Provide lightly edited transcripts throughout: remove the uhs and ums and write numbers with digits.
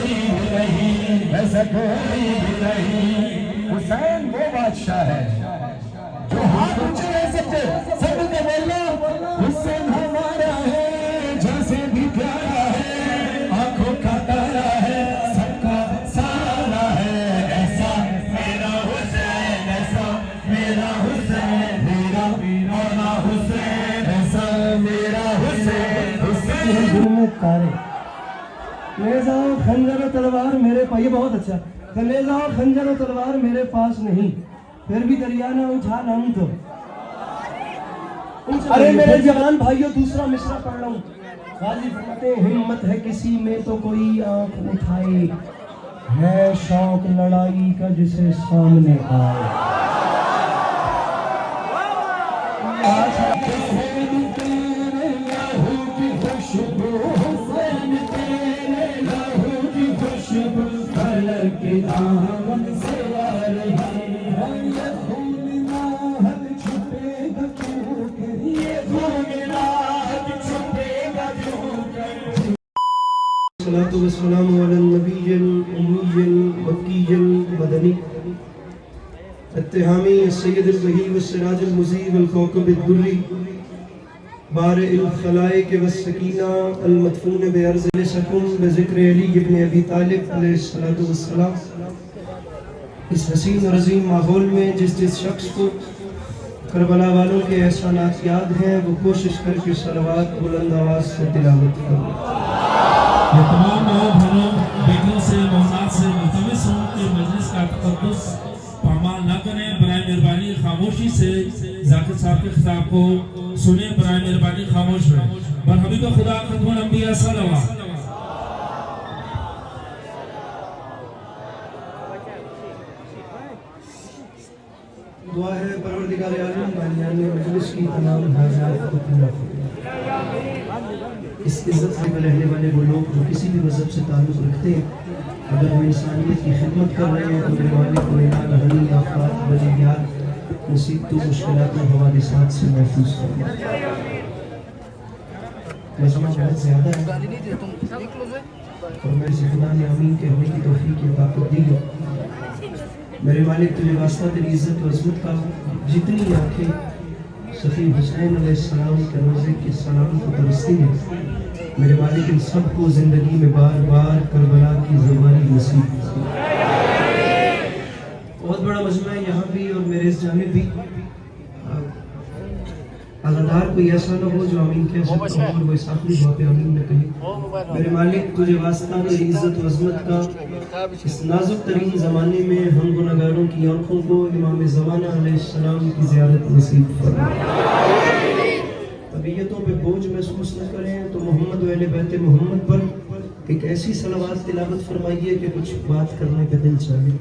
کوئی بھی نہیں، ایسا کوئی بھی نہیں۔ حسین وہ بادشاہ ہے جو ہاتھ اونچے لے سکتے، سب کے بولنا حسین ہمارا ہے، جیسے بھی پیارا ہے، آنکھوں کا تارا ہے، سب کا سارا ہے، ایسا میرا حسین، ایسا میرا حسین، میرا مولا حسین، ایسا میرا حسین، حسین دل میں تارے، نیزہ و خنجر و تلوار میرے پاس، یہ بہت اچھا، نیزہ و خنجر و تلوار میرے پاس نہیں، پھر بھی دریا نہ اچھال ہم تو۔ ارے میرے جوان بھائیوں، دوسرا مصرع پڑھ رہا ہوں۔ غازی فرماتے ہیں ہمت ہے کسی میں تو کوئی آنکھ اٹھائے، ہے شوق لڑائی کا جسے سامنے آئے۔ الصلاة والسلام على النبي الأمي المكي المدني التهامي السيد البهي والسراج المزي والكوكب الدري بارئ الخلائق والسكينة المدفون بأرض سكن بذكر علي بن أبي طالب علیہ الصلاة والسلام۔ اس حسین اور عظیم ماحول میں جس شخص کو کربلا والوں کے احسانات یاد ہیں، وہ کوشش کر کے صلوات بلند آواز سے تلاوت کریں۔ یہ تمام ماؤں بہنوں بیٹیوں سے محسنات سے ملتمس ہوں کہ مجلس کا تقدس پامال نہ کریں، برائے مہربانی خاموشی سے ذاکر صاحب کے خطاب کو سنیں، برائے مہربانی خاموش رہیں۔ بر حبیب خدا ختم الانبیاء صلی اللہ علیہ وسلم۔ دعا ہے پروردگار عالم بانیان مجلس کی تمام حاجات کو پورا کرے۔ اس عزت سے رہنے والے وہ لوگ جو کسی بھی مذہب سے تعلق رکھتے ہیں، اگر وہ انسانیت کی خدمت کر رہے ہیں تو میرے مالک کو انعام غنی آفات بلیات مصیبت و مشکلات و حوادثات سے محفوظ کرنا۔ مجمع بہت زیادہ ہے اور میرے سے خدا نے آمین کہنے کی توفیق کی طاقت دی ہے۔ میرے مالک تجھے واسطہ تیری عزت و عظمت کا، جتنی آنکھیں سخی حسین علیہ السلام کے روزے کے سلام کو ترستی ہیں، میرے مالک ان سب کو زندگی میں بار بار کربلا کی زبانی نصیب کی۔ بہت بڑا مجمع ہے یہاں بھی اور میرے اس جانب بھی، عزادار کوئی ایسا نہ ہو جو آمین کہہ سکتا ہو اور وہ اس آخری دعا پہ آمین نہ کہے۔ میرے مالک تجھے واسطہ تیری عزت و عظمت کا، اس نازک ترین زمانے میں ہم گناہگاروں کی آنکھوں کو امام زمانہ علیہ السلام کی زیارت نصیب فرما۔ طبیعتوں پہ بوجھ محسوس نہ کریں تو محمد و اہل بیت محمد پر ایک ایسی صلوات تلاوت فرمائیے کہ کچھ بات کرنے کا دل چاہے۔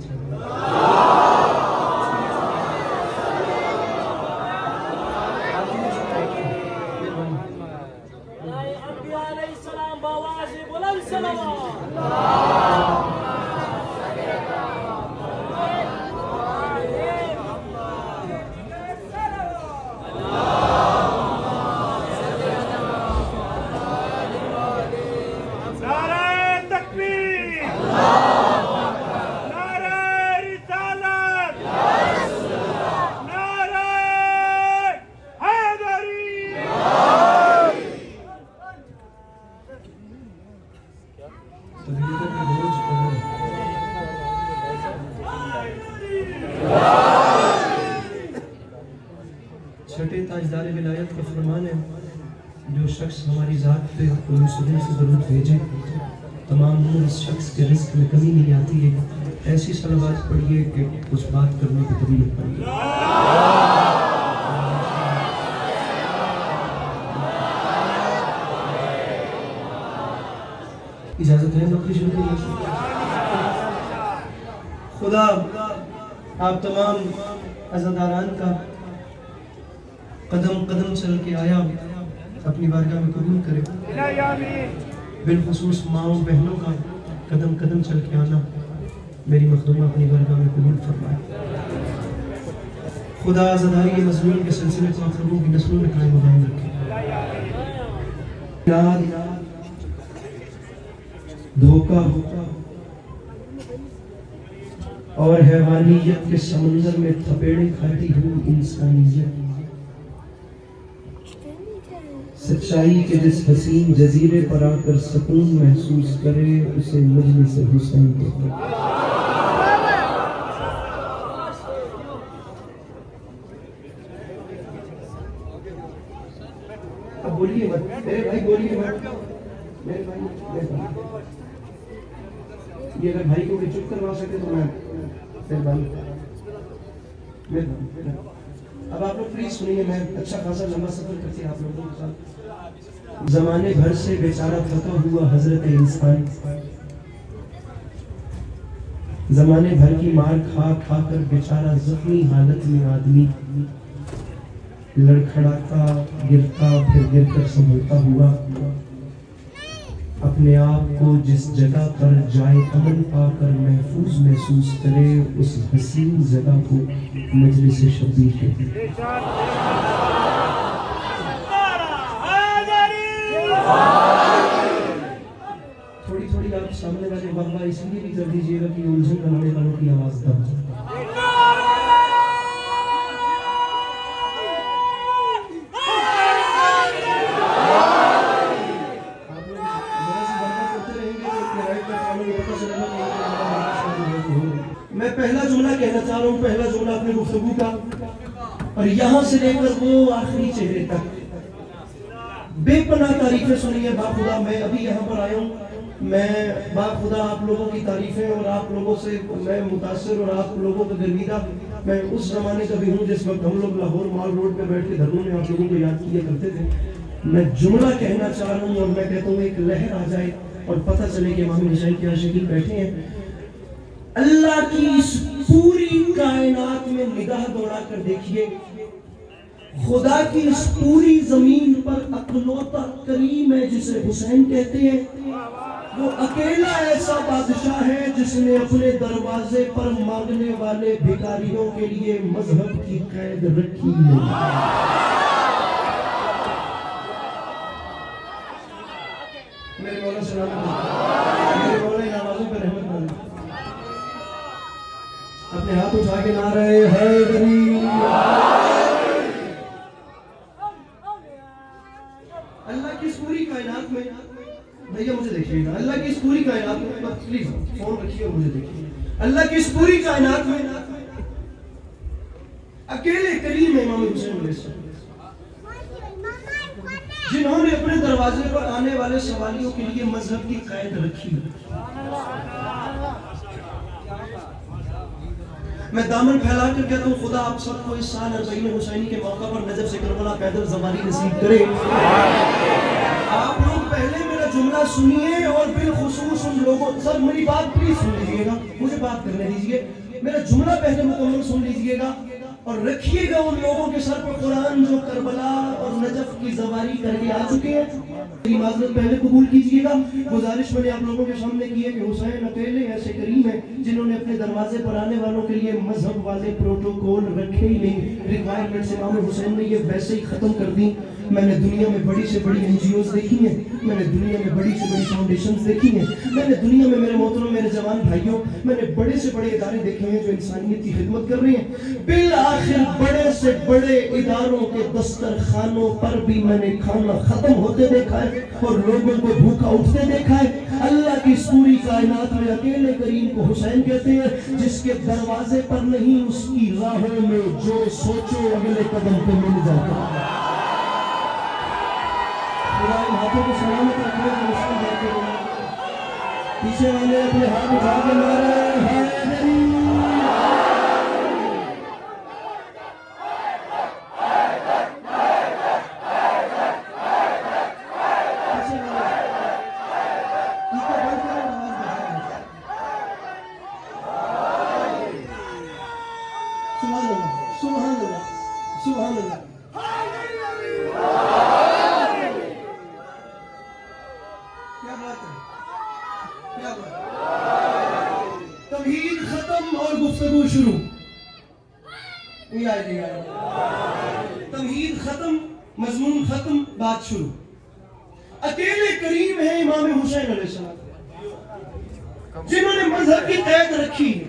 چھٹے تاجدار ولایت کا فرمان ہے، جو شخص ہماری ذات پہ قرآن سننے سے درود بھیجے تمام عمر اس شخص کے رزق میں کمی نہیں آتی ہے۔ ایسی صلوات پڑھیے کہ کچھ بات کرنے کی طبیعت پڑھیے۔ اجازت ہے نوکری شروع کرنے؟ خدا آپ تمام عزاداران کا قدم قدم چل کے آیا اپنی بارگاہ میں قبول کرے، بالخصوص ماؤں بہنوں کا قدم قدم چل کے آنا میری مخدومہ اپنی بارگاہ میں قبول فرمائے۔ خدا عزاداری مظلوم کے سلسلے کو آپ لوگوں کی نسلوں میں قائم و دائم رکھے۔ دھوکہ اور حیوانیت کے سمندر میں تھپیڑے کھاتی ہوں انسانیت. سچائی کے جس حسین جزیرے پر آ کر سکون محسوس کرے اسے مجلس حسین کہتے ہیں. اب بولیے مت میرے بھائی، بولیے مت میرے بھائی. یہ اگر بھائی کو بھی چپ کروا سکتے تو میں اب آپ لوگ پلیز سنیے. میں اچھا خاصا لمبا سفر کرتی آپ لوگوں کے ساتھ. زمانے بھر سے بیچارہ تھکا ہوا حضرت انسان، زمانے بھر کی مار کھا کھا کر بیچارہ زخمی حالت میں آدمی لڑکھڑاتا گرتا پھر گر کر سنبھلتا ہوا اپنے آپ کو جس جگہ پر جائے امن پا کر محفوظ محسوس کرے اس حسین جگہ کو مجلس شبیر کہتے ہیں. تھوڑی تھوڑی آپ سامنے والے بابا اس لیے بھی کر دیجیے گا کہ الجھن بنانے والوں کی آواز دم. میں پہلا جملہ کہنا چاہ رہا ہوں، پہلا جملہ اپنے گفتگو کا، اور یہاں سے لے کر وہ آخری چہرے تک بے پناہ تعریفیں سنیے. باخدا میں ابھی یہاں پر آیا ہوں، میں باخدا آپ لوگوں کی تعریفیں اور آپ لوگوں سے میں متاثر اور آپ لوگوں کا گرویدہ. میں اس زمانے کا بھی ہوں جس وقت ہم لوگ لاہور مال روڈ پہ بیٹھ کے دھرنوں میں آپ لوگوں کو یاد کیا کرتے تھے. میں جملہ کہنا چاہ رہا ہوں اور میں کہتا ہوں ایک لہر آ جائے اور پتہ چلے کہ امام حسین کے عاشقین بیٹھے ہیں. اللہ کی اس پوری کائنات میں نگاہ دوڑا کر دیکھیے، خدا کی اس پوری زمین پر اکلوتا کریم ہے جسے حسین کہتے ہیں. وہ اکیلا ایسا بادشاہ ہے جس نے اپنے دروازے پر مانگنے والے بھکاریوں کے لیے مذہب کی قید رکھی ہے. میرے مولا سلام، میرے مولا نوازوں پر رحمت کریں. اپنے ہاتھ اٹھا کے نعرہ حیدری. اللہ کی اس پوری کائنات میں، بھیا مجھے دیکھیے گا، اللہ کی اس پوری کائنات میں، پلیز فون رکھیے اور مجھے دیکھیے. اللہ کی اس پوری کائنات میں اکیلے کریم امام حسین علیہ السلام جنہوں نے اپنے دروازے پر آنے والے سوالیوں کے لیے مذہب کی قید رکھی. میں دامن پھیلا کر کہتا ہوں خدا آپ سب کو اس سال 40 حسینی کے موقع پر نجف سے کربلا پیدل زمانی نصیب کرے. آپ لوگ پہلے میرا جملہ سنیے اور بالخصوص ان لوگوں، سر میری بات پلیز سن لیجئے گا، مجھے بات کرنے دیجئے. میرا جملہ پہلے مکمل سن لیجئے گا اور رکھیے گا ان لوگوں کے سر پر قرآن جو کربلا اور نجف کی زواری کر کے آ چکے ہیں. میری معذرت پہلے قبول کیجئے گا. گزارش میں نے آپ لوگوں کے سامنے کی ہے کہ حسین اکیلے ایسے کریم ہیں جنہوں نے اپنے دروازے پر آنے والوں کے لیے مذہب والے پروٹوکول رکھے ہی نہیں. ریکوائرمنٹس امام حسین نے یہ ویسے ہی ختم کر دی. میں نے دنیا میں بڑی سے بڑی NGOs دیکھی ہیں، میں نے دنیا میں بڑی سے بڑی فاؤنڈیشنز دیکھی ہیں، میں نے دنیا میں میرے محترم میرے جوان بھائیوں میں نے بڑے سے بڑے ادارے دیکھے ہیں جو انسانیت کی خدمت کر رہے ہیں. بالآخر بڑے سے بڑے اداروں کے دسترخوانوں پر بھی میں نے کھانا ختم ہوتے دیکھا ہے اور لوگوں کو بھوکا اٹھتے دیکھا ہے. اللہ کی اس پوری کائنات میں اکیلے کریم کو حسین کہتے ہیں جس کے دروازے پر نہیں اس کی راہوں میں جو سوچو اگلے قدم پہ مل جاتا ہے. خدا ان ہاتھوں کو سلامت رکھنے کا مشکل دیتے ہیں. پیچھے والے اپنے ہاتھ اٹھا کے نعرہ حیدری. سبحان اللہ، سبحان اللہ. تمہید ختم اور گفتگو شروع. تمہید ختم، مضمون ختم، بات شروع. اکیلے کریم ہے امام حسین علیہ السلام جنہوں نے مذہب کی قید رکھی ہے.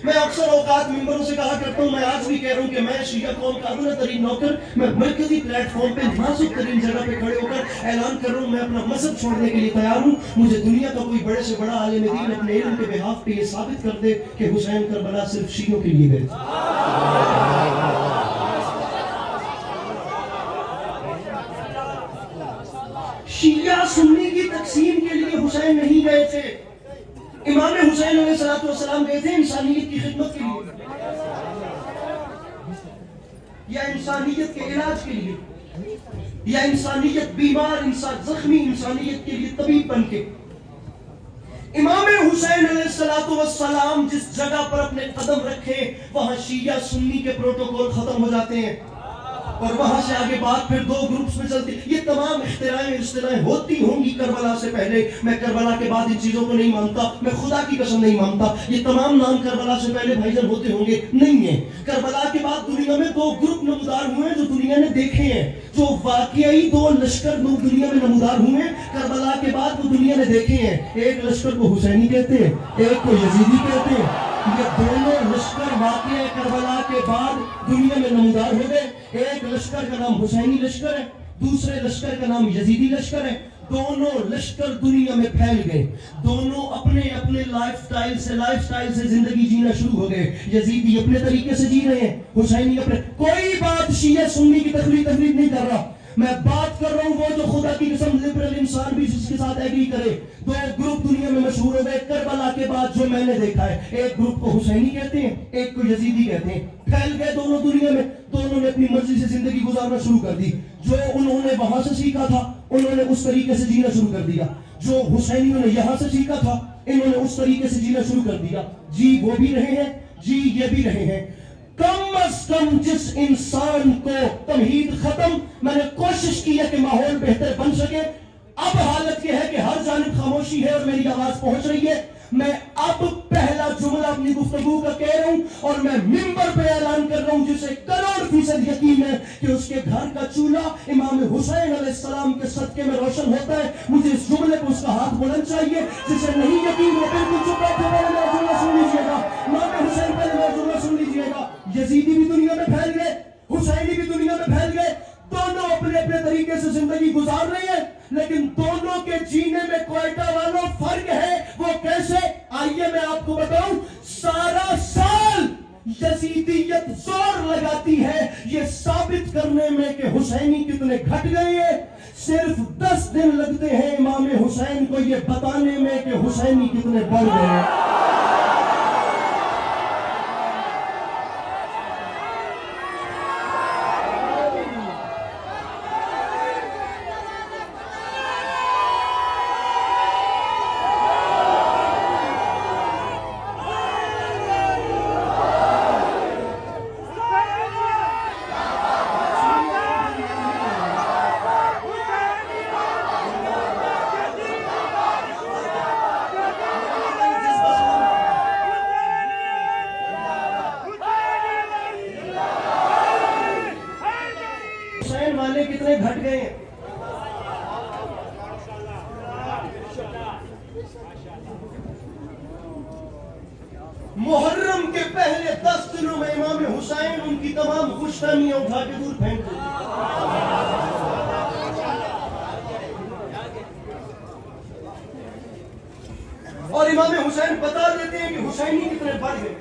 میں اکثر اوقات ممبروں سے کہا کرتا ہوں, میں آج بھی کہہ رہا ہوں کہ میں شیعہ قوم کا ادنا ترین نوکر, میں مرکزی پلیٹ فارم پہ نازک ترین جگہ پہ کھڑے ہو کر اعلان کر رہا ہوں, میں اپنا مذہب چھوڑنے کے لیے تیار ہوں. مجھے دنیا کا کوئی بڑے سے بڑا عالم دین اپنے علم کے بحاف پہ یہ ثابت کر دے کہ حسین کربلا صرف شیعوں کے لیے گئے. شیعہ سنی کی تقسیم کے لیے حسین نہیں گئے تھے. امام حسین علیہ السلام گئے تھے انسانیت کی خدمت کے لیے, یا انسانیت کے علاج کے لیے, یا انسانیت بیمار انسان زخمی انسانیت کے لیے طبیب بن کے. امام حسین علیہ السلام جس جگہ پر اپنے قدم رکھے وہاں شیعہ سنی کے پروٹوکول ختم ہو جاتے ہیں, اور وہاں سے آگے بات پھر دو گروپس میں چلتی. یہ تمام اختراعیں ہوتی ہوں گی کربلا سے پہلے. میں کربلا کے بعد ان چیزوں کو نہیں مانتا, میں خدا کی قسم نہیں مانتا. یہ تمام نام کربلا سے پہلے بھائی جان ہوتے ہوں گے, نہیں ہیں. کربلا کے بعد دنیا میں دو گروپ نمودار ہوئے ہیں جو دنیا نے دیکھے ہیں, جو واقعی دو لشکر دنیا میں نمودار ہوئے ہیں کربلا کے بعد وہ دنیا نے دیکھے ہیں. ایک لشکر کو حسینی کہتے ہیں, ایک کو یزیدی کہتے ہیں. یہ دونوں لشکر واقعہ کربلا کے بعد دنیا میں نمودار ہو گئے. ایک لشکر کا نام حسینی لشکر ہے, دوسرے لشکر کا نام یزیدی لشکر ہے. دونوں لشکر دنیا میں پھیل گئے, دونوں اپنے اپنے لائف سٹائل سے زندگی جینا شروع ہو گئے. یزیدی اپنے طریقے سے جی رہے ہیں, حسینی اپنے. کوئی بات شیعہ سنی کی تفریق نہیں کر رہا, میں بات کر رہا ہوں وہ جو خدا کی قسم لبرل انسان بھی جس کے ساتھ ایگری کرے. دو گروپ دنیا میں مشہور ہو گئے کربلا کے بعد جو میں نے دیکھا ہے. ایک گروپ کو حسینی کہتے ہیں, ایک کو یزیدی کہتے ہیں. پھیل گئے دونوں دنیا میں, دونوں نے اپنی مرضی سے زندگی گزارنا شروع کر دی. جو انہوں نے وہاں سے سیکھا تھا انہوں نے اس طریقے سے جینا شروع کر دیا, جو حسینیوں نے یہاں سے سیکھا تھا انہوں نے اس طریقے سے جینا شروع کر دیا. جی وہ بھی رہے ہیں, جی یہ بھی رہے ہیں. کم از کم جس انسان کو تمہید ختم, میں نے کوشش کی ہے کہ ماحول بہتر بن سکے. اب حالت یہ ہے کہ ہر جانب خاموشی ہے اور میری آواز پہنچ رہی ہے. میں اب پہلا جملہ اپنی گفتگو کا کہہ رہا ہوں اور میں ممبر پہ اعلان کر رہا ہوں جسے 100% یقین ہے کہ اس کے گھر کا چولہا امام حسین علیہ السلام کے صدقے میں روشن ہوتا ہے. مجھے اس جملے کو اس کا ہاتھ بلند چاہیے. جسے نہیں یقین وہ بالکل چپ بیٹھے میرا جملہ سن لیجیے گا. امام حسین پہلے میرا جملہ سن لیجیے گا. یزیدی بھی دنیا میں پھیل گئے, حسینی بھی دنیا میں پھیل گئے. دونوں اپنے اپنے طریقے سے زندگی گزار رہے ہیں, لیکن دونوں کے جینے میں کوئٹہ والوں فرق ہے. وہ کیسے؟ آئیے میں آپ کو بتاؤں. سارا سال یزیدیت زور لگاتی ہے یہ ثابت کرنے میں کہ حسینی کتنے گھٹ گئے ہیں. صرف 10 دن لگتے ہیں امام حسین کو یہ بتانے میں کہ حسینی کتنے بڑھ گئے ہیں. کتنے گھٹ گئے ہیں. محرم کے پہلے 10 دنوں میں امام حسین ان کی تمام خوش فہمیاں اٹھا کے دور پھینک دیں. اور امام حسین بتا دیتے ہیں کہ حسینی کتنے بڑھ گئے.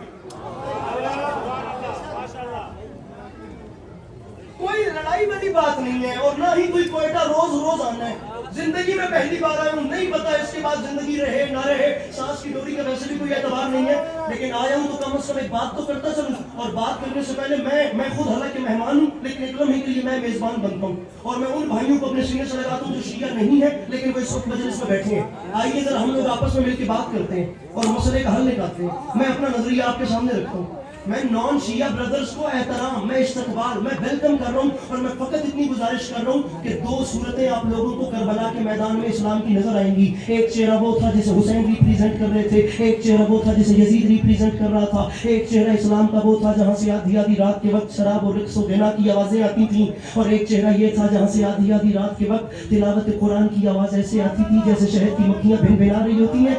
کوئی لڑائی والی بات نہیں ہے اور نہ ہی کوئی کوئٹہ روز آنا ہے. زندگی میں پہلی بار آیا ہوں, نہیں پتا اس کے بعد زندگی رہے نہ رہے. سانس کی ڈوری کا ویسے بھی کوئی اعتبار نہیں ہے, لیکن آیا ہوں تو کم از کم ایک بات تو کرتا چلوں. اور بات کرنے سے پہلے میں خود حالانکہ مہمان ہوں لیکن ایک لمحے کے لیے میں میزبان بنتا ہوں. اور میں ان بھائیوں کو اپنے سینے سے لگاتا ہوں جو شیعہ نہیں ہے لیکن وہ اس وقت مجلس میں بیٹھے ہیں. آئیے ذرا ہم لوگ آپس میں مل کے بات کرتے ہیں اور مسئلے کا حل نکالتے ہیں. میں اپنا نظریہ آپ کے سامنے رکھتا ہوں. میں نان شیعہ بردرز کو احترام, میں استقبال, میں ویلکم کر رہا ہوں. اور میں فقط اتنی گزارش کر رہا ہوں کہ 2 صورتیں آپ لوگوں کو کربلا کے میدان میں اسلام کی نظر آئیں گی. ایک چہرہ وہ تھا جسے حسین ریپریزنٹ کر رہے تھے, ایک چہرہ وہ تھا جسے یزید ریپریزنٹ کر رہا تھا, ایک چہرہ اسلام کا وہ تھا جہاں سے آدھی رات کے وقت شراب و رقص و غنا کی آوازیں آتی تھیں, اور ایک چہرہ یہ تھا جہاں سے آدھی رات کے وقت تلاوت قرآن کی آواز ایسے آتی تھی جیسے شہد کی مکھیاں بھن بھنا رہی ہوتی ہیں.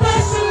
10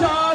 4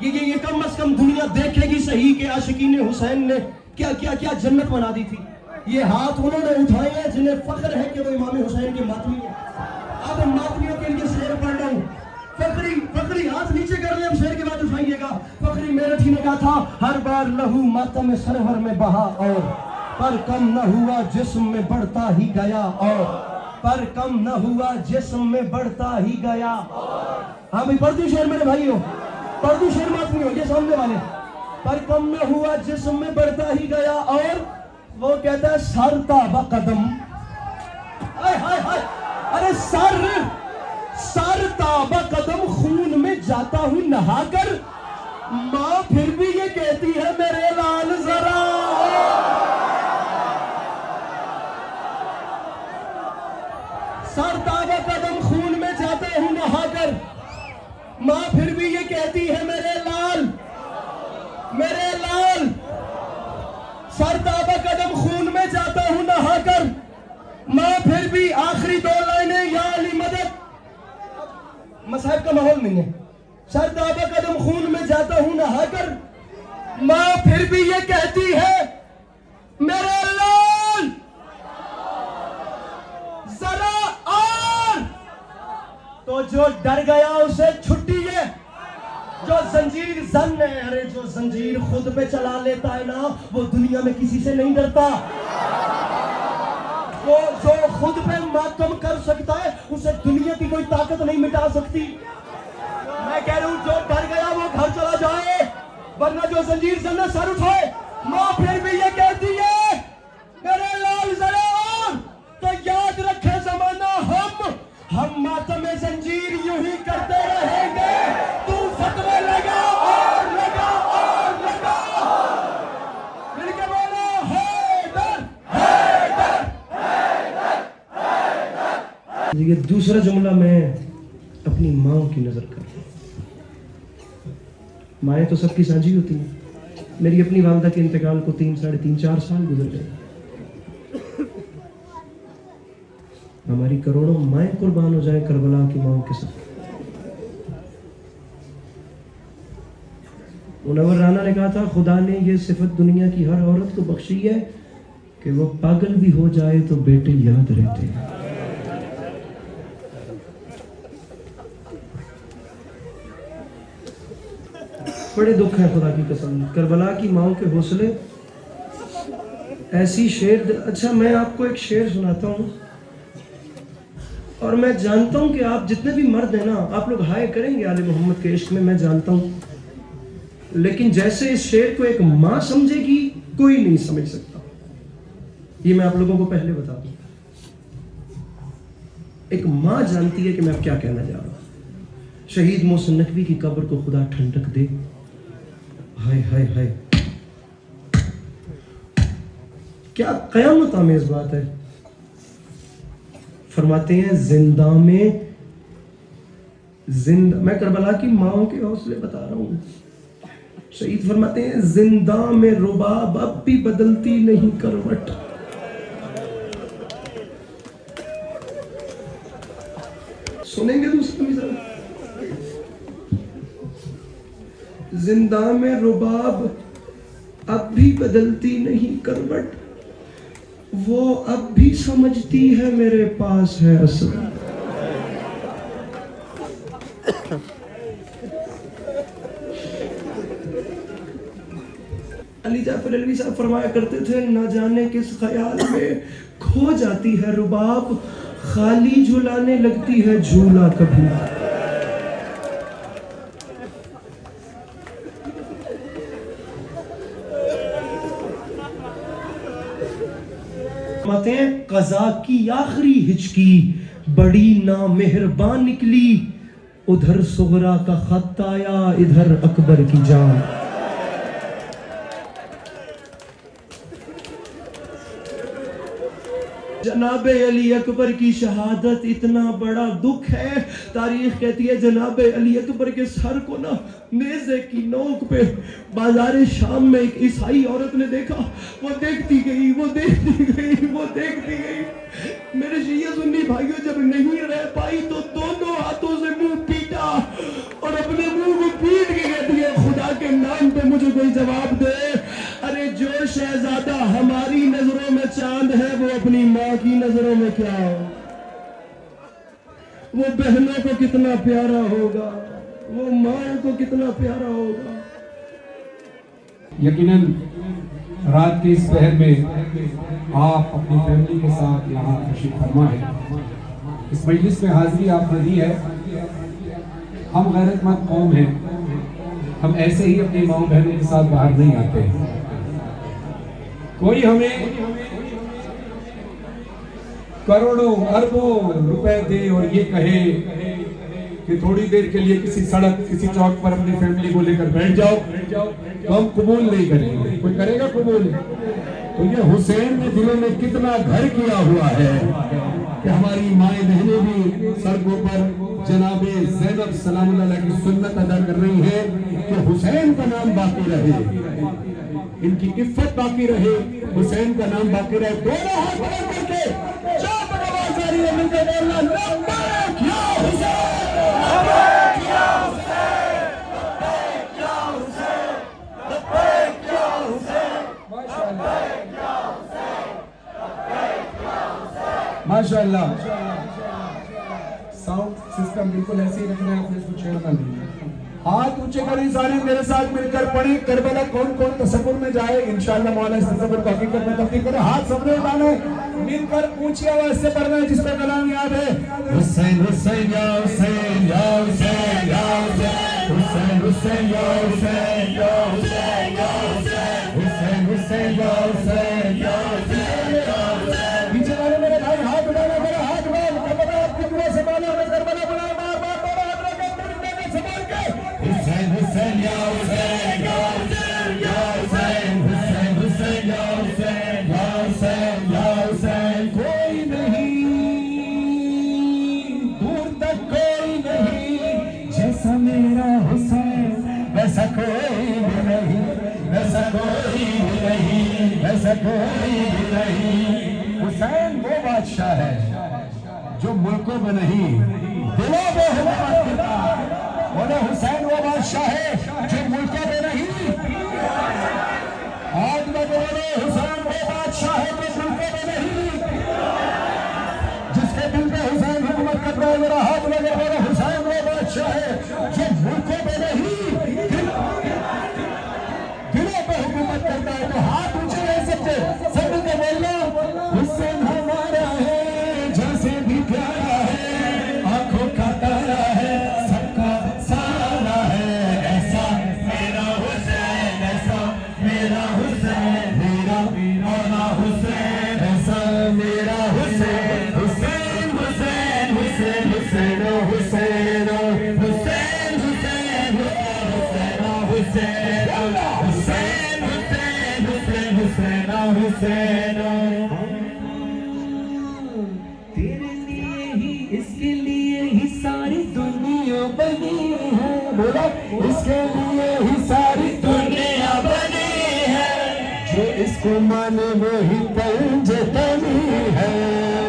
یہ کم از کم دنیا دیکھے گی صحیح کہ عاشقین حسین نے کیا کیا کیا جنت بنا دی تھی. یہ ہاتھ انہوں نے اٹھائے ہیں جنہیں فخر ہے کہ وہ امام حسین کے ماتمی ہیں. اب ماتمیوں کے لیے شعر پڑھ رہا ہوں. فخری ہاتھ نیچے کر لیں, ہم شعر کے بعد اٹھائیے گا. فخری میرٹھی نے کہا تھا, ہر بار لہو ماتم سرور میں بہا اور پر کم نہ ہوا جسم میں بڑھتا ہی گیا, اور پر کم نہ ہوا جسم میں بڑھتا ہی گیا. ہاں بھائی پڑھ دوں شعر میرے بھائیوں, پڑھ دوں شعر ماتمی ہو یہ سامنے والے. پر کم نہ ہوا جسم میں بڑھتا ہی گیا, اور وہ کہتا ہے سر تابہ قدم, ارے سر تابہ قدم خون میں جاتا ہوں نہا کر, ماں پھر بھی یہ کہتی ہے میرے لال ذرا. سر تابہ قدم خون میں جاتا ہوں نہا کر, ماں پھر بھی یہ کہتی ہے میرے لال, میرے لال. سر تابہ قدم خون میں جاتا ہوں نہا کر, ماں پھر بھی آخری 2 لائنیں یا علی مدد. مصاحب کا ماحول نہیں ہے. سر تابہ قدم خون میں جاتا ہوں نہا کر, ماں پھر بھی یہ کہتی ہے میرے لال ذرا اور. تو جو ڈر گیا اسے چھٹی ہے, جو زنجیر زن ہے, ارے جو زنجیر خود پہ چلا لیتا ہے نا وہ دنیا میں کسی سے نہیں ڈرتا. وہ جو خود پہ ماتم کر سکتا ہے اسے دنیا کی کوئی طاقت نہیں مٹا سکتی. میں کہہ رہا ہوں جو ڈر گیا وہ گھر چلا جائے, ورنہ جو زنجیر زن ہے سر اٹھائے. ماں پھر بھی یہ کہتی ہے میرے لال ذرا اور. تو یاد رکھے زمانہ ہم ماتم زنجیر یوں ہی کرتے رہیں گے. تو فتوے لگا اور لگا اور لگا, مل کے بولو حیدر حیدر حیدر. یہ دوسرا جملہ میں اپنی ماں کی نظر کر رہا ہوں. مائیں تو سب کی سانجھی ہوتی ہیں. میری اپنی والدہ کے انتقال کو 3 ساڑھے 3 4 سال گزر گئے. ہماری کروڑوں مائیں قربان ہو جائیں کربلا کی ماں کے ساتھ. منور رانا نے کہا تھا خدا نے یہ صفت دنیا کی ہر عورت کو بخشی ہے کہ وہ پاگل بھی ہو جائے تو بیٹے یاد رہتے ہیں. بڑے دکھ ہیں خدا کی قسم. کربلا کی ماؤں کے حوصلے ایسی شعر. اچھا میں آپ کو ایک شعر سناتا ہوں, اور میں جانتا ہوں کہ آپ جتنے بھی مرد ہیں نا آپ لوگ ہائے کریں گے آل محمد کے عشق میں جانتا ہوں, لیکن جیسے اس شعر کو ایک ماں سمجھے گی کوئی نہیں سمجھ سکتا. یہ میں آپ لوگوں کو پہلے بتا دوں. ایک ماں جانتی ہے کہ میں اب کیا کہنا جا رہا ہوں. شہید محسن نقوی کی قبر کو خدا ٹھنڈک دے. ہائے ہائے ہائے کیا قیامت آمیز بات ہے. فرماتے ہیں زندہ میں میں کربلا کی ماؤں کے حوصلے بتا رہا ہوں. شہید فرماتے ہیں زندہ میں رباب اب بھی بدلتی نہیں کروٹ. سنیں گے دوسرا مثال. زندہ میں رباب اب بھی بدلتی نہیں کروٹ, وہ اب بھی سمجھتی ہے میرے پاس ہے اصل. علی جعفر علوی صاحب فرمایا کرتے تھے نہ جانے کس خیال میں کھو جاتی ہے رباب, خالی جھلانے لگتی ہے جھولا کبھی. قضا کی آخری ہچکی بڑی نامہربان نکلی, ادھر صغرا کا خط آیا ادھر اکبر کی جان. جناب علی اکبر کی شہادت اتنا بڑا دکھ ہے. تاریخ کہتی ہے جناب علی اکبر کے سر کو نا نیزے کی نوک پہ بازار شام میں ایک عیسائی عورت نے دیکھا. وہ دیکھتی گئی, وہ دیکھتی گئی, وہ دیکھتی گئی. میرے شیعہ سنی بھائیوں جب نہیں رہ پائی تو دونوں ہاتھوں سے منہ پیٹا اور اپنے منہ کو پیٹ کے کہتی ہے کوئی جواب دے. ارے جو شہزادہ ہماری نظروں میں چاند ہے وہ اپنی ماں کی نظروں میں کیا ہو؟ وہ بہنوں کو کتنا پیارا ہوگا, وہ ماں کو کتنا پیارا ہوگا. یقیناً رات کے اس پہر میں آپ اپنی فیملی کے ساتھ یہاں تشریف فرما ہے. اس مجلس میں حاضری آپ نے دی ہے. ہم غیرت مند قوم ہیں, ہم ایسے ہی اپنی ماں بہنوں کے ساتھ باہر نہیں آتے. کوئی ہمیں کروڑوں اربوں روپے دے اور یہ کہے کہ تھوڑی دیر کے لیے کسی سڑک کسی چوک پر اپنی فیملی کو لے کر بیٹھ جاؤ, تو ہم قبول نہیں کریں گے. کوئی کرے گا قبول؟ تو یہ حسین نے دلوں میں کتنا گھر کیا ہوا ہے کہ ہماری مائیں بہنیں بھی سڑکوں پر جناب زینب سلام اللہ علیہ کی سنت ادا کر رہی ہیں کہ حسین کا نام باقی رہے, ان کی عفت باقی رہے, حسین کا نام باقی رہے. دونوں ہاتھ بلند کر کے جو آواز آ رہی ہے مل کے بولنا لبیک یا حسین, لبیک یا حسین, لبیک یا حسین, لبیک یا حسین. ماشاءاللہ ساؤنڈ سسٹم بالکل ایسے ہی رکھنا ہے, آپ نے اس کو چھیڑنا نہیں. ہاتھ اونچے کریں سارے, میرے ساتھ مل کر پڑھیں کربلا کون کون تصور میں جائے. انشاءاللہ مولا اس تصور کو حقیقت میں تبدیل کرے. ہاتھ سب نے اٹھانا ہے, مل کر اونچی آواز سے پڑھنا ہے جس پہ کلام یاد ہے. حسین حسین یا حسین یا حسین یا حسین, حسین حسین یا حسین یا حسین یا حسین, حسین حسین یا حسین یا حسین یا حسین. پیچھے والے میرے بھائی ہاتھ اٹھانا, میرا ہاتھ اٹھانا, کربلا آپ کی دعا سے بالا میں کربلا بنا مار مار بڑا ہاتھ رکھ کر پوری طرح سنبھال کے. حسین حسین یا حسین یا حسین یا حسین, حسین حسین یا حسین یا حسین یا حسین. کوئی نہیں دور تک, کوئی نہیں جیسا میرا حسین, ویسا کوئی بھی نہیں, ویسا کوئی بھی نہیں, ویسا کوئی بھی نہیں. حسین وہ بادشاہ ہے جو ملکوں میں نہیں دلوں میں حکومت کرتا. بولے حسین وہ بادشاہ ہے جو ملکوں میں نہیں, آج میں بولے حسین وہ بادشاہ ہے جو ملکوں میں نہیں. جس کے دل پہ حسین حکومت کرتا ہے میرا ہاتھ لگے, بولے حسین وہ بادشاہ ہے جو ملکوں میں نہیں دلوں پہ حکومت کرتا ہے. تو ہاتھ اونچے نہیں سکتے, سب مل کے بولنا حسین ہمارا ہے جیسے بھی پیارا ہے, آنکھوں کا تارا ہے, سب کا سارا ہے. ایسا میرا حسین, ایسا میرا حسین, میرا مولا حسین, ایسا میرا حسین. حسین حسین حسین حسین حسین حسین حسین حسین حسین حسین حسین. تیرے لیے ہی, اس کے لیے ہی ساری دنیا بنی ہے. بولا اس کے لیے ہی ساری دنیا بنی ہے. جو اس کو مانے وہی پنج تنی ہے,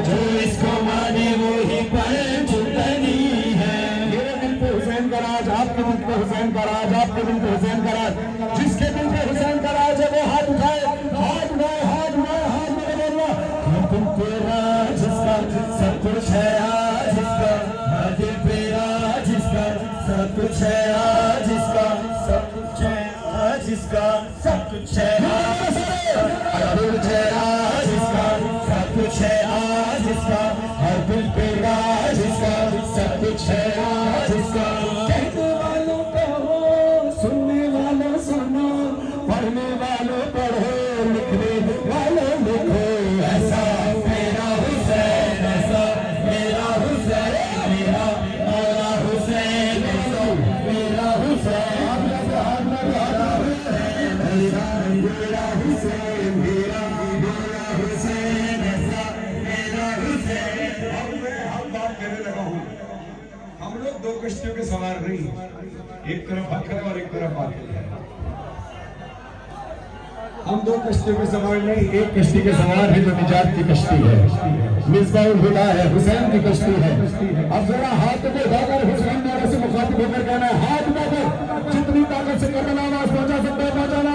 جو اس کو مانے وہی پنج تنی ہے. میرے دل پہ حسین کا راج, آپ کے دل پہ حسین کا راج, آپ کے دل پہ حسین کا راج. جس کے دل پہ حسین کا راج ہے وہ ہاتھ اٹھائے, ہاتھ اٹھائے, ہاتھ اٹھائے, ہاتھ میں بولنا دل پہ راج جس کا سب کچھ ہے آج, اس کا ہر دل پہ راج جس کا سب کچھ ہے آج, اس کا سب کچھ ہے آج, اس کا سب کچھ ہے آج, ہر دل پہ راج اس کا سب کچھ ہے آج, اس کا ہر دل پہ راج اس کا سب کچھ ہے آج, اس کا. کہنے والوں کہو, سننے والوں سنو, پڑھنے والوں پڑھو, لکھنے والوں لکھو. ایسا میرا حسین, ایسا میرا حسین, میرا مولا حسین, ایسا میرا حسین, ایسا میرا حسین, میرا مولا حسین, ایسا میرا حسین. ہم بات کرنے لگا ہوں, ہم لوگ دو کشتیوں کے سوار نہیں, ایک طرف بکرے اور ایک طرف باطل ہے. ہم دو کشتیوں کے سوار نہیں, ایک کشتی کے سوار ہے جو نجات کی کشتی ہے, مصباح الہدا ہے, حسین کی کشتی ہے. اب ذرا ہاتھ کو اٹھا کر حسین نعرے سے مخاطب ہو کر کہنا ہے, ہاتھ اٹھا کر جتنی طاقت سے کربلا آواز پہنچا سکتا ہے پہنچانا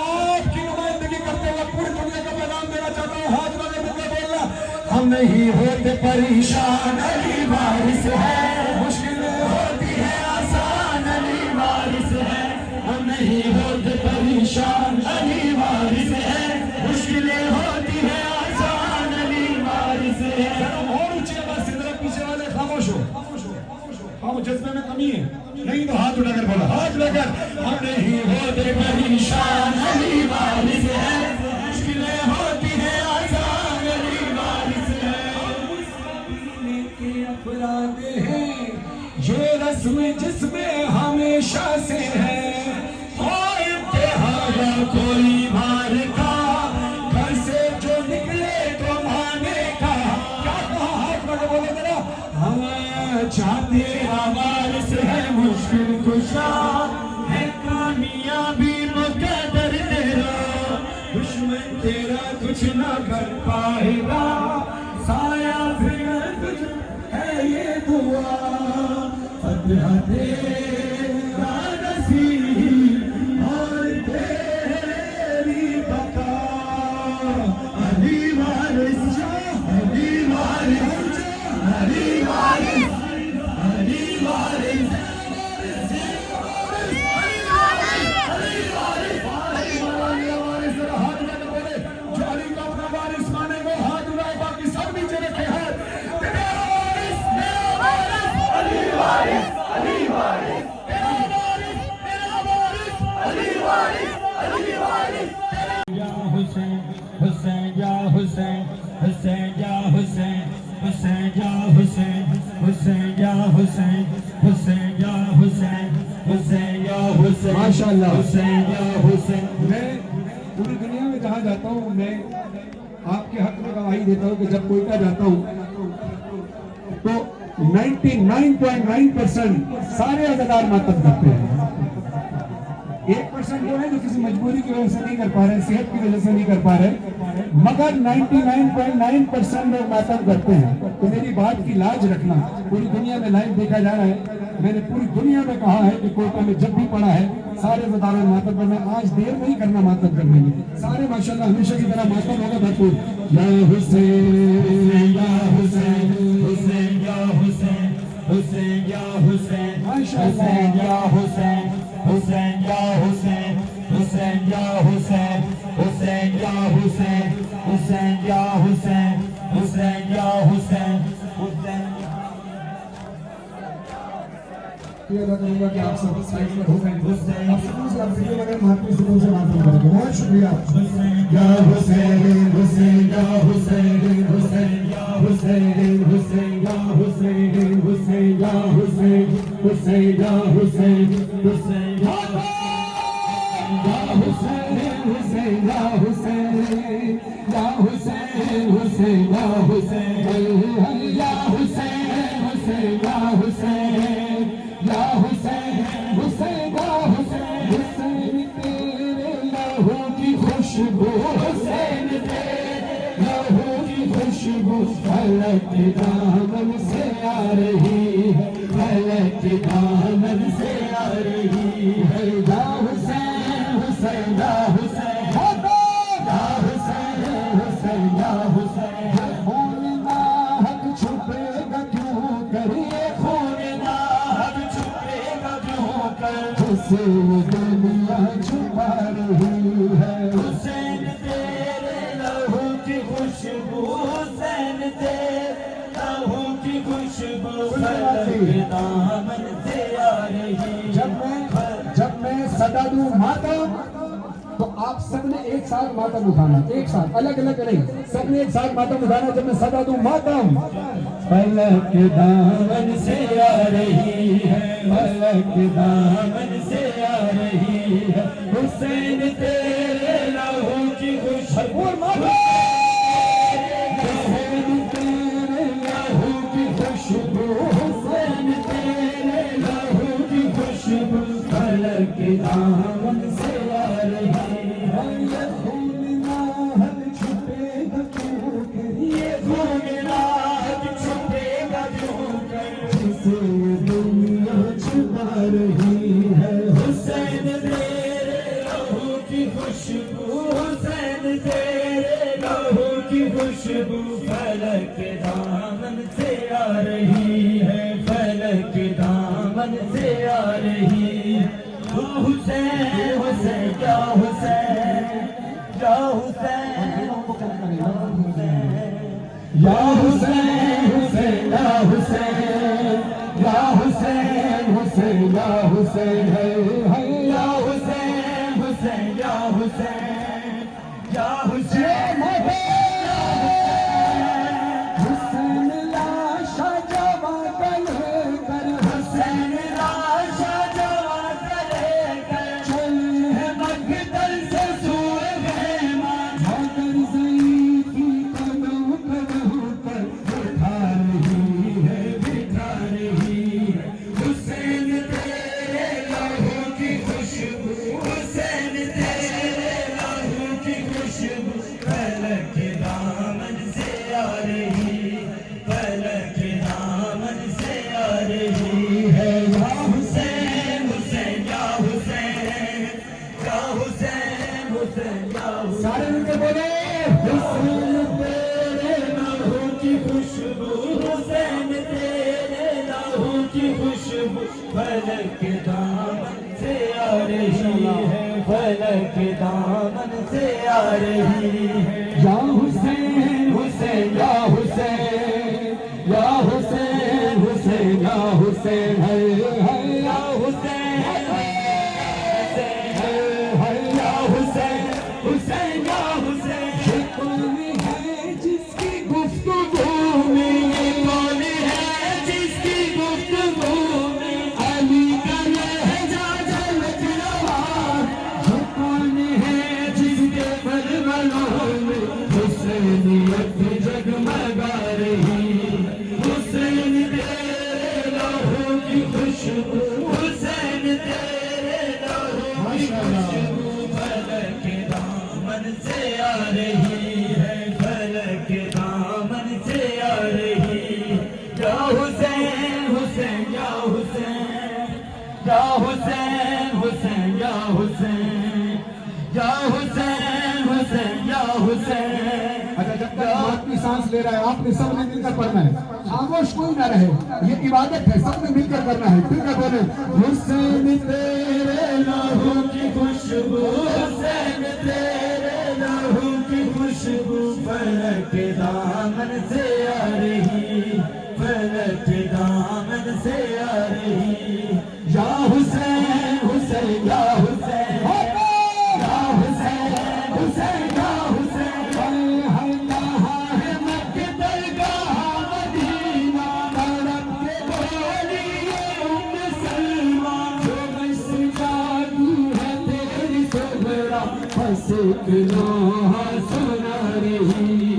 آپ کی نمائندگی کرتے ہوئے پوری دنیا کا پیغام دینا چاہتا ہوں. ہاتھ لگے مجھے بولنا, ہم نہیں ہوتے پریشان, علی وارث ہے. مشکلیں ہوتی ہے آسان, علی وارث ہے. ہم نہیں ہوتے پریشان, علی وارث ہے. مشکلیں ہوتی ہے آسان, علی وارث ہے. اور اونچی آواز سے ذرا پیچھے والے خاموش ہو. ہاں جذبے میں کمی ہے, نہیں تو ہاتھ اٹھا کر بولا, ہاتھ لے کر. ہم نہیں ہوتے پریشان, علی وارث ہے. مشکلیں ہوتی ہیں آسان, علی وارث ہے. مدینے کے افراد ہیں, یہ رسم جس میں ہمیشہ سے ہے. اور انتہا کوئی بار کا, گھر سے جو نکلے تو مانے کا. کیا کہا, ہاتھ لگے بولے ذرا. ہم چاہتے وارث ہے, مشکل کشا ہے, کامیابی مقدر تیرا. دشمن تیرا کچھ نہ کر پائے گا, سایہ پھر کچھ ہے یہ دعا. فتح تیرا نصیب اور تیری بقا, علی وارث شاہ, علی وارث شاہ, علی وارث, علی وارث. ماشاء اللہ. میں پوری دنیا میں جہاں جاتا ہوں, میں آپ کے حق میں گواہی دیتا ہوں کہ جب کوئٹہ جاتا ہوں تو 99.9% سارے عزادار ماتم کرتے ہیں. 1% جو ہے جو کسی مجبوری کی وجہ سے نہیں کر پا رہے, صحت کی وجہ سے نہیں کر پا رہے, مگر 99.9% لوگ ماتم کرتے ہیں. تو میری بات کی لاج رکھنا, پوری دنیا میں لائیو دیکھا جا رہا ہے. میں نے پوری دنیا میں کہا ہے کہ کوئٹہ میں جب بھی پڑھا ہے سارے عزادار ماتم کرنا. آج دیر نہیں کرنا ماتم کرنے میں, سارے ماشاءاللہ ہمیشہ کی طرح ماتم ہوگا بھرپور. یا حسین یا حسین, حسین یا حسین, حسین یا حسین, حسین یا حسین, حسین یا حسین, حسین یا حسین, حسین یا حسین, حسین یا حسین, حسین یا حسین, حسین. یہ ادا کروں گا کہ آپ سب سائڈ میں ہو گئے, آپ سکون سے, آپ ویڈیو لگے, مہاتمی سکون سے ماتم کریں گے. بہت شکریہ. یا حسین, حسین یا حسین, حسین یا حسین, حسین یا حسین, حسین یا حسین, حسین یا حسین, حسین یا حسین, حسین یا حسین, یا حسین, حسین یا حسین, یا حسین, حسین یا حسین, یا حسین, حسین یا حسین. حسین تیرے لہو کی خوشبو, حسین تیرے لہو کی خوشبو فلک دامن سے آ رہی ہے, فلک دامن سے آ رہی ہے. یا حسین, حسین یا حسین, یا حسین, حسین یا حسین. خون ناحق چھپے گا کیوں کر, یہ خون ناحق چھپے گا کیوں کر, حسین دنیا چھپا رہی ہے. حسین تیرے لہو کی خوشبو, حسین تیرے لہو کی خوشبو فلک دامن سے آ رہی. جب میں صدا دوں ماتم تو آپ سب نے ایک ساتھ ماتم اٹھانا, ایک ساتھ, الگ الگ نہیں, سب نے ایک ساتھ ماتم اٹھانا. جب میں صدا دوں ماتم, فلک دامن سے آ رہی ہے, فلک دامن سے آ رہی ہے. حسین تیرے لہو کی خوشبو, حسین تیرے لہو کی خوشبو, حسین تیرے لہو کی خوشبو فلک دامن سے آ رہی ہے. یہ خون ناحق چھپے گا کیوں کر, یہ خون ناحق چھپے گا کیوں کر, حسین دنیا چھپا رہی ہے. حسین تیرے لہو کی کی خوشبو فلک کے دامن سے آ رہی ہے، فلک کے دامن سے آ رہی ہے۔ حسین حسین یا حسین یا حسین یا حسین حسین یا حسین یا حسین حسین یا حسین ہے یا حسین حسین یا حسین یا حسین حسین لاشا جوا کلے کر حسین لاشا جوا کلے کر چل ہے مقتل سے سوئے خیمہ جھاکر ضعیف کی قدم قدم پر بٹھا رہی ہے، بٹھا رہی ہے۔ حسین تیرے لہو کی خوشبو، حسین تیرے لہو کی خوشبو فلک کے دامن سے آ رہی، فلک کے دامن سے آ رہی ہے۔ یا حسین حسین یا حسین یا حسین حسین یا حسین، سارے مل کے بولے حسین تیرے لہو کی خوشبو، حسین تیرے لہو کی خوشبو فلک کے دامن سے آ رہی ہے، فلک کے دامن سے آ رہی ہے۔ یا حسین حسین یا حسین یا حسین حسین یا حسین ہے یا حسین حسین ہے یا حسین حسین یا حسین۔ یہ کون ہے جس کی گفتگو میں، یہ کون ہے جس کی گفتگو میں علی کا لہجہ جھلک رہا، یہ کون ہے جس کے بلبلوں میں حسینیت جگمگا رہی، حسین تیرے لہو کی خوشبو، حسین تیرے لہو کی خوشبو فلک کے دامن سے آ رہی ہے، فلک کے دامن سے آ رہی ہے۔ یا حسین حسین یا حسین یا حسین حسین یا حسین یا حسین حسین یا حسین۔ اچھا، جب تک آپ کی سانس لے رہا ہے آپ نے سب نے مل کر پڑھنا ہے، خاموش کوئی نہ رہے، یہ عبادت ہے، سب نے مل کر کرنا ہے۔ ٹھیک ہے، بولے حسین تیرے لہو کی خوشبو، حسین تیرے لہو کی خوشبو فلک کے دامن سے آ رہی، فلک کے دامن سے آ رہی۔ یا حسین حسین یا حسین یا حسین حسین یا حسین، یہاں ہے مکہ درگاہ مدینہ، طرف کے بولی ام سلمہ، جو مصر جاگی ہے تیری صغرا، بس ایک لوحہ سنا رہی۔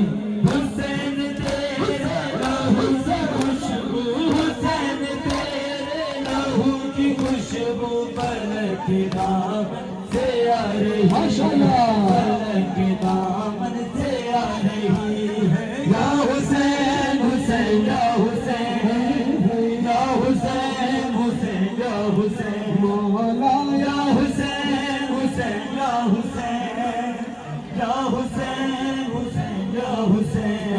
حسین تیرے لہو کی خوشبو، حسین تیرے لہو کی خوشبو فلک کے دامن سے آ رہی، ماشاءاللہ فلک کے دامن سے آ رہی ہے۔ یا حسین حسین یا حسین یا حسین حسین یا حسین مولا، یا حسین حسین یا حسین یا حسین حسین یا حسین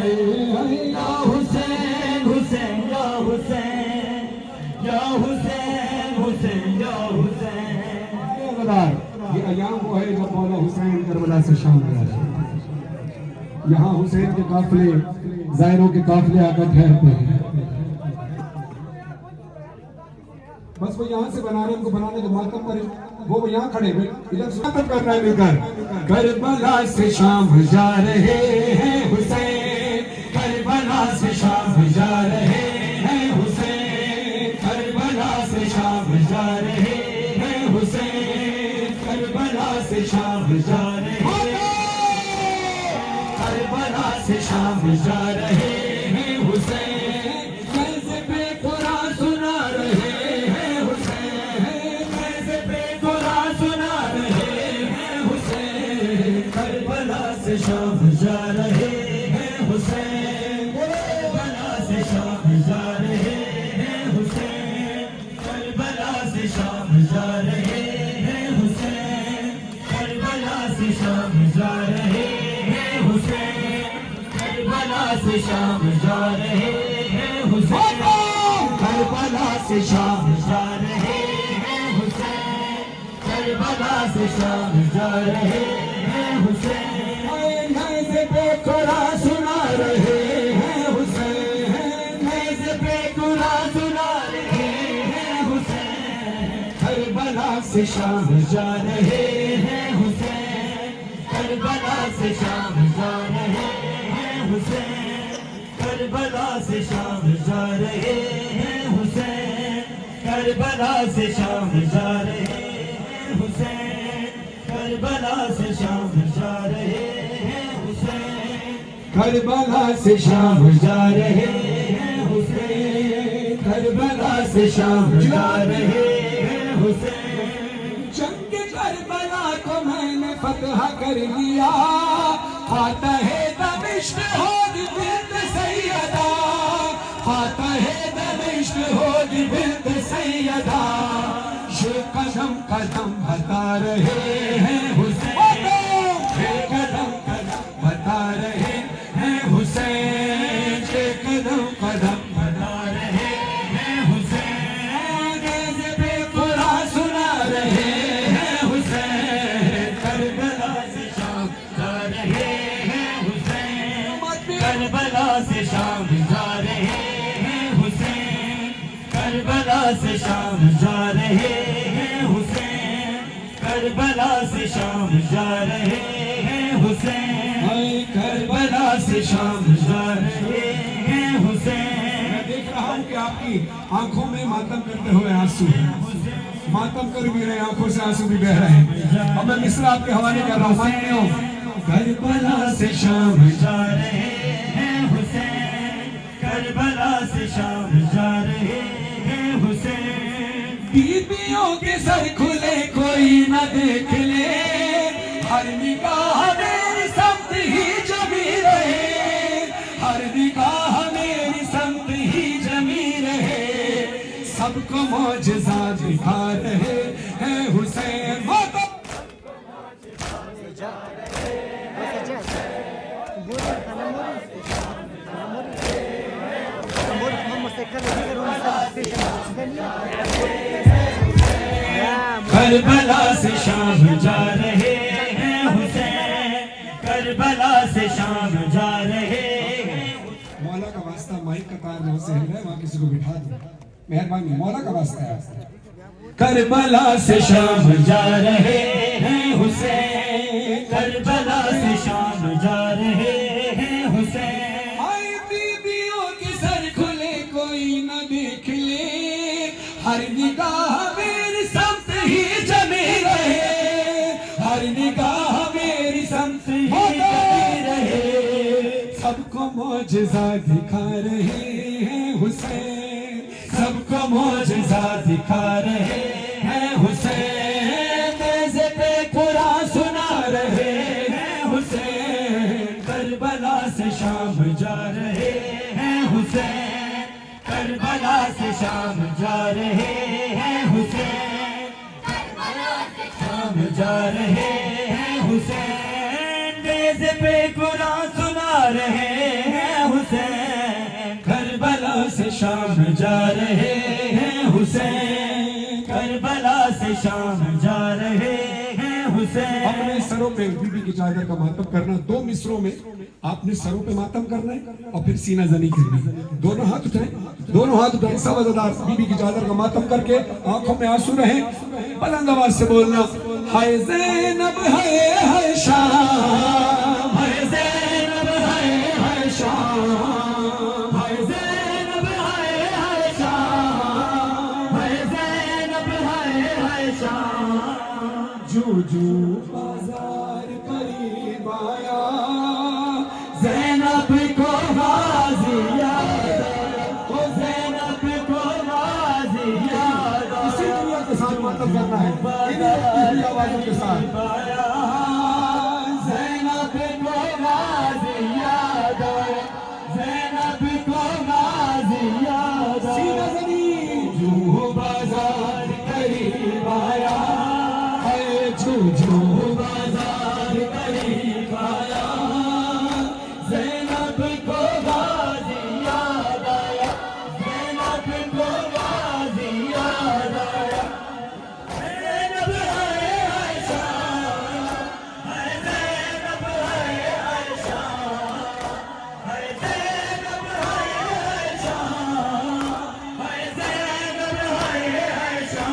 یا حسین حسین یا حسین یا حسین حسین یا حسین۔ یہ ایام وہ ہے جب مولا حسین کربلا سے شام میں آئے، یہاں حسین کے قافلے، زائروں کے قافلے آ کر ٹھہرتے ہیں۔ بس وہ یہاں سے بنارس کو بنانے کے ماتم پر وہ یہاں کھڑے ہوئے، ادھر سنت کرنا ہے مل کر۔ کربلا سے شام جا رہے ہیں حسین، کربلا سے شام جا رہے ہیں حسین، کربلا سے شام جا رہے ہیں حسین، کربلا سے شام جا رہے ہیں، کربلا سے شام جا رہے ہیں حسین، کیسے بے قرآن سنا رہے ہیں حسین، کیسے بے قرآن سنا رہے ہیں حسین، کربلا سے شام جا رہے ہیں حسین، کربلا سے شام جا رہے ہیں حسین، کربلا سے شام جا رہے ہیں حسین، کربلا سے شام جا رہے ہیں حسین، کربلا سے شام جا رہے ہیں حسین کربلا سے شام جا رہے ہیں حسین کربلا سے شام جا رہے ہیں حسین نیز پہ قرآن سنا رہے ہیں حسین نیز پہ قرآن سنا رہے ہیں حسین کربلا سے شام جا رہے ہیں حسین کربلا سے شام جا رہے ہیں حسین کربلا سے شام جا رہے ہیں حسین کربلا سے شام جا رہے ہیں حسین کربلا سے شام جا رہے ہیں حسین کربلا سے شام جا رہے ہیں حسین کربلا سے شام جا رہے ہیں حسین جنگ کربلا کو میں نے فتح کر لیا فاتح دمشق ہود بنت سیدہ فاتح دمشق ہود بنت سیدہ یہ قدم قدم بتا رہے ہیں حسین یہ قدم قدم بتا رہے ہیں حسین یہ قدم قدم بتا رہے ہیں حسین نیز پہ قرآن سنا رہے ہیں حسین کربلا سے شام جا رہے ہیں حسین کربلا سے شام جا رہے ہیں حسین کربلا سے شام جا رہے ہیں حسین کربلا سے شام جا رہے ہیں حسین کربلا سے شام جا رہے ہیں حسین میں دیکھ رہا ہوں کہ آپ کی آنکھوں میں ماتم کرتے ہوئے آنسو ہیں ماتم کر بھی رہے آنکھوں سے آنسو بھی بہ رہے ہیں اور میں مصرع آپ کے حوالے کر رہا ہوں مانتے ہوں کربلا سے شام جا رہے ہیں حسین کربلا سے شام جا رہے ہیں حسین بیویوں کے سر کھلے کوئی نہ دیکھ لے ہر نگاہ میری سمت ہی جمی رہے ہر نگاہ میری سمت ہی جمی رہے سب کو معجزہ دکھا رہے ہیں حسین کربلا سے شام جا رہے ہیں حسین کربلا سے شام جا رہے ہیں مولا کا واسطہ مائک کا تار جہاں سے ہل رہا ہے وہاں کسی کو بٹھا دو مہربانی مولا کا واسطہ ہے کربلا سے شام جا رہے ہیں حسین کربلا سے شام جا رہے ہیں حسین آئی بیویوں کے سر کھلے کوئی نہ دیکھ لے ہر نگاہ میری سمت ہی جمی رہے ہر نگاہ میری سمت ہی جمی رہے سب کو معجزہ دکھا رہے ہیں حسین سب کو معجزہ دکھا رہے ہیں حسین نیز پہ قرآن سنا رہے ہیں حسین کربلا سے شام جا رہے ہیں حسین کربلا سے شام جا رہے ہیں حسین کربلا سے شام جا رہے ہیں حسین نیز پہ قرآن سنا رہے ہیں حسین کربلا سے شام جا رہے ہیں حسین کربلا سے شام جا رہے ہیں حسین اپنے سروں پہ بی بی کی چادر کا ماتم کرنا دو مصروں میں آپ نے سروں پہ ماتم کرنا ہے اور پھر سینہ زنی کرنی ہے دونوں ہاتھ اٹھائیں سوادار بی بی کی چادر کا ماتم کر کے آنکھوں میں آنسو رہیں بلند آواز سے بولنا ہائے زینب ہائے شام ہائے زینب ہائے شام ہائے زینب ہائے شام ہائے زینب ہائے شام جو جو بازار قریب آیا زینب کو غازی یاد او زینب کو غازی یاد اسی دنیا کے ساتھ ماتم کرنا ہے انہی آوازوں کے ساتھ زینب کو غازی یاد زینب کو غازی یاد سینہ زنی جو بازار قریب آیا جو بازار قریب آیا زینب زینب کو غازی یاد آیا زینب کو غازی یاد آیا زینب ہے عائشہ ہے زینب ہے عائشہ ہے زینب ہے عائشہ ہے زینب ہے عائشہ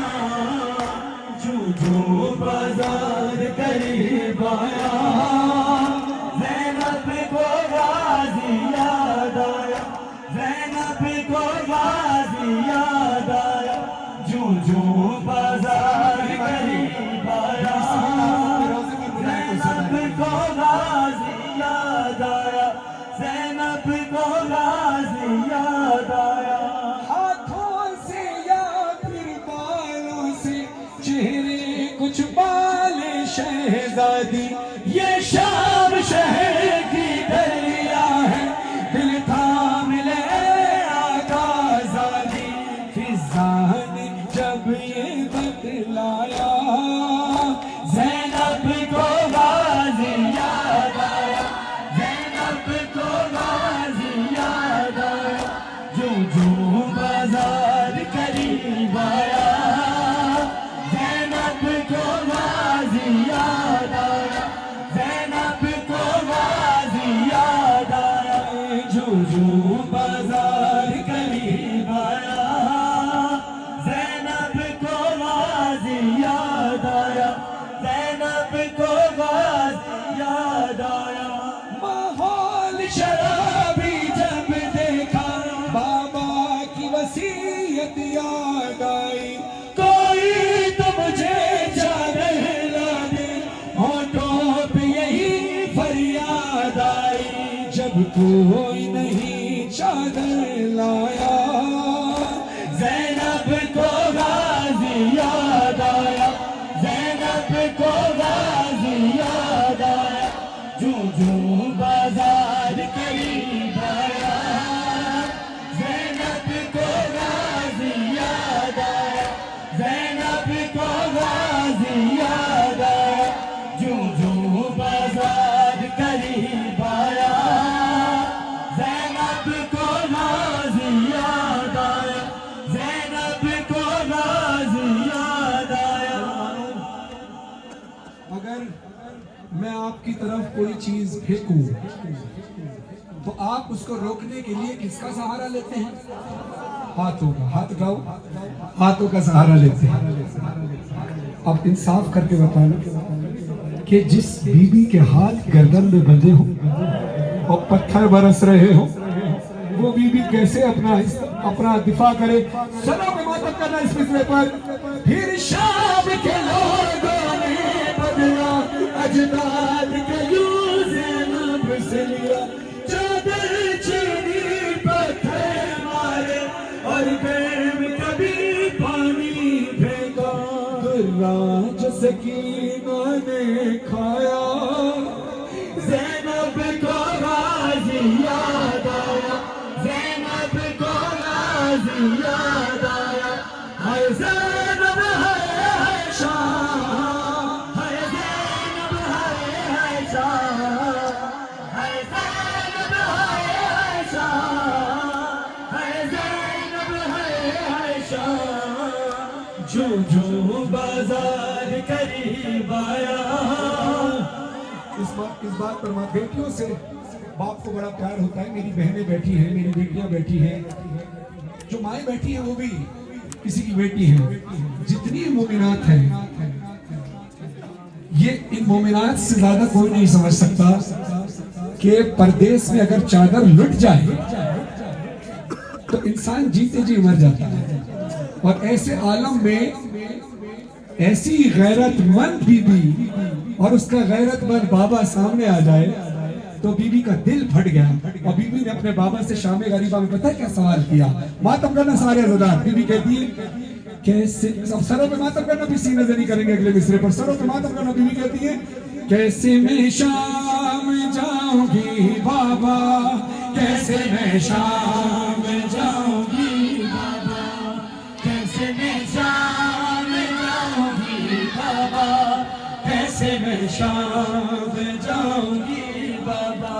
جو بازار قریب آیا زینب کو غازی یاد آیا زینب کو غازی یاد آیا جو بازار قریب آیا زینب کو غازی یاد آیا زینب کو غازی یاد آیا ہاتھوں سے یا پھر بالوں سے چہرے کچھ بال شہزادی یہ شام شہر کی دریا ہے دل تھام لے آقا زادی فضا نے جب یہ بتلایا زینب کو غازی یاد آیا زینب کو غازی یاد آیا جو بازار قریب آیا زینب کو غازی یاد آیا زینب کو غازی یاد آیا جو بازار قریب آیا زینب کو غازی یاد آیا زینب کو غازی یاد آیا ماحول شرابی جب دیکھا بابا کی وصیت یاد آئی کوئی تو مجھے چادر لا دے ہونٹوں پہ یہی فریاد آئی جب کوئی نہیں چادر لایا زینب کو غازی یاد آیا زینب کو غازی یاد آیا جو بازار قریب آیا زینب کو غازی یاد آیا زینب کو غازی یاد آیا جو بازار قریب آیا زینب کو غازی یاد آیا زینب کو غازی یاد آیا اگر میں آپ کی طرف کوئی چیز پھینکوں تو آپ اس کو روکنے کے لیے کس کا سہارا لیتے ہیں؟ ہاتھوں کا. ہاتھ اٹھاؤ. ہاتھوں کا سہارا لیتے ہیں. اب انصاف کر کے بتانا کہ جس بی بی کے ہاتھ گردن میں بندھے ہوں اور پتھر برس رہے ہوں وہ بی بی کیسے اپنا دفاع کرے؟ سنوں پہ ماتم کرنا اس مسئلے پر. پھر شام کے لوگوں نے بدلا اجداد کا یوں زینب سے لیا چادر چینی پتھر مارے اور بیم کبھی پانی پھینکا راج سکینہ نے کھایا زینب کو غازی یاد آیا زینب کو غازی یاد آیا ہائے زینب ہے شاہ ہائے زینب ہے شاہ ہائے زینب ہے شاہ ہائے زینب ہے شاہ جو بازار قریب آیا. اس بات پر ماں بیٹیوں سے باپ کو بڑا پیار ہوتا ہے. میری بہنیں بیٹھی ہیں, میری بیٹیاں بیٹھی ہیں, جو مائیں بیٹھی ہیں وہ بھی کسی کی بیٹی ہیں. جتنی مومنات ہیں یہ ان مومنات سے زیادہ کوئی نہیں سمجھ سکتا کہ پردیس میں اگر چادر لٹ جائے تو انسان جیتے جی مر جاتا ہے. اور ایسے عالم میں ایسی غیرت مند بی بی اور اس کا غیرت مند بابا سامنے آ جائے تو بی بی کا دل پھٹ گیا. اور بی بی نے اپنے بابا سے شام غریبہ میں پتہ کیا سوال کیا؟ ماتم کرنا سارے عزادار. بی بی کہتی ہے کیسے, سروں پہ ماتم کرنا بھی سینے سے نہیں کریں گے اگلے مصرے پر, سروں پہ ماتم کرنا. بی بی کہتی ہے کیسے میں شام جاؤں گی بابا, کیسے میں شام جاؤں گی بابا, کیسے میں شام جاؤں گی بابا, کیسے میں شام جاؤں گی بابا.